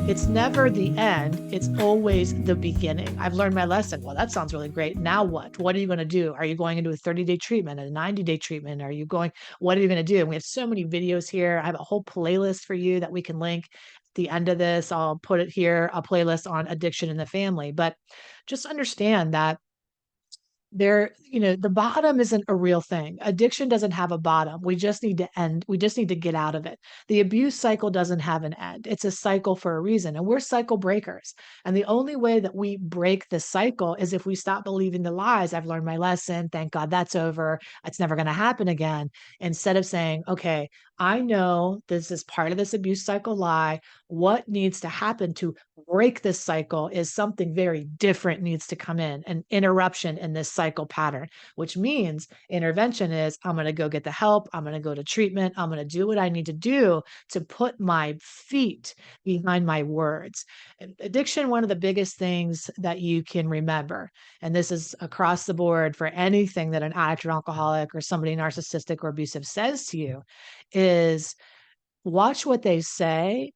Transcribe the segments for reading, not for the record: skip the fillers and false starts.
It's never the end. It's always the beginning. I've learned my lesson. Well, that sounds really great. Now what? What are you going to do? Are you going into a 30-day treatment, a 90-day treatment? Are you going, what are you going to do? And we have so many videos here. I have a whole playlist for you that we can link at the end of this. I'll put it here, a playlist on addiction in the family. But just understand that the bottom isn't a real thing. Addiction doesn't have a bottom. We just need to end. We just need to get out of it. The abuse cycle doesn't have an end. It's a cycle for a reason, and we're cycle breakers. And the only way that we break the cycle is if we stop believing the lies. I've learned my lesson. Thank God that's over. It's never going to happen again. Instead of saying, okay, I know this is part of this abuse cycle lie. What needs to happen to break this cycle is something very different needs to come in, an interruption in this cycle pattern, which means intervention is I'm going to go get the help. I'm going to go to treatment. I'm going to do what I need to do to put my feet behind my words. And addiction, one of the biggest things that you can remember, and this is across the board for anything that an addict or alcoholic or somebody narcissistic or abusive says to you, is watch what they say.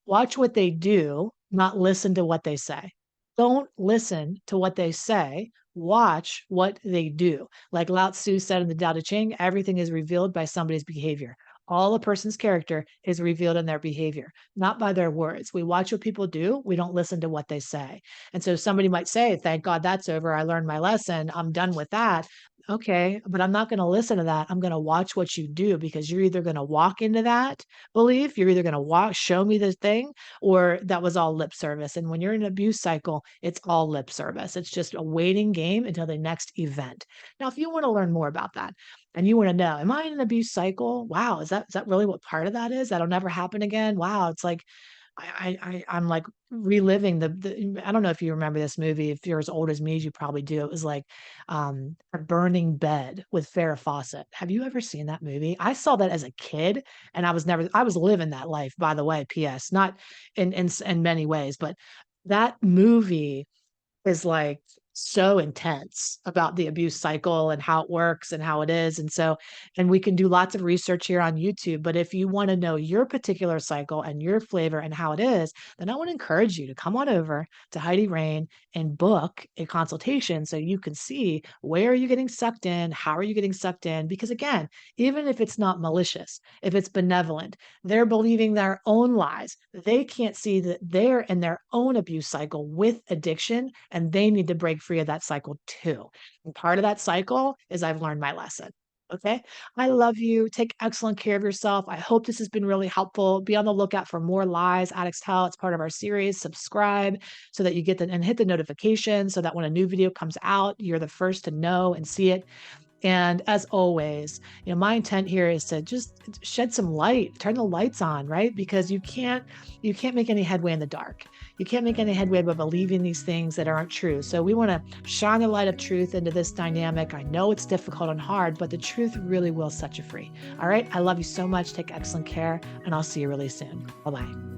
Watch what they do, not listen to what they say. Don't listen to what they say. Watch what they do. Like Lao Tzu said in the Tao Te Ching, everything is revealed by somebody's behavior. All a person's character is revealed in their behavior, not by their words. We watch what people do. We don't listen to what they say. And so somebody might say, thank God that's over. I learned my lesson. I'm done with that. Okay, but I'm not going to listen to that. I'm going to watch what you do, because you're either going to walk into that belief, you're either going to show me the thing, or that was all lip service. And when you're in an abuse cycle, it's all lip service. It's just a waiting game until the next event. Now, if you want to learn more about that and you want to know, am I in an abuse cycle? Wow, is that really what part of that is? That'll never happen again. Wow, it's like I'm like reliving the I don't know if you remember this movie. If you're as old as me as you probably do, it was like A Burning Bed with Farrah Fawcett. Have you ever seen that movie? I saw that as a kid, and I was living that life, by the way, PS, not in many ways, but that movie is like so intense about the abuse cycle and how it works and how it is. And we can do lots of research here on YouTube. But if you want to know your particular cycle and your flavor and how it is, then I want to encourage you to come on over to Heidi Rain and book a consultation so you can see where are you getting sucked in, how are you getting sucked in. Because again, even if it's not malicious, if it's benevolent, they're believing their own lies. They can't see that they're in their own abuse cycle with addiction, and they need to break free of that cycle too. And part of that cycle is I've learned my lesson. Okay. I love you. Take excellent care of yourself. I hope this has been really helpful. Be on the lookout for more lies, Addicts Tell. It's part of our series. Subscribe so that you get and hit the notification so that when a new video comes out, you're the first to know and see it. And as always, my intent here is to just shed some light, turn the lights on, right? Because you can't make any headway in the dark. You can't make any headway by believing these things that aren't true. So we want to shine the light of truth into this dynamic. I know it's difficult and hard, but the truth really will set you free. All right. I love you so much. Take excellent care, and I'll see you really soon. Bye-bye.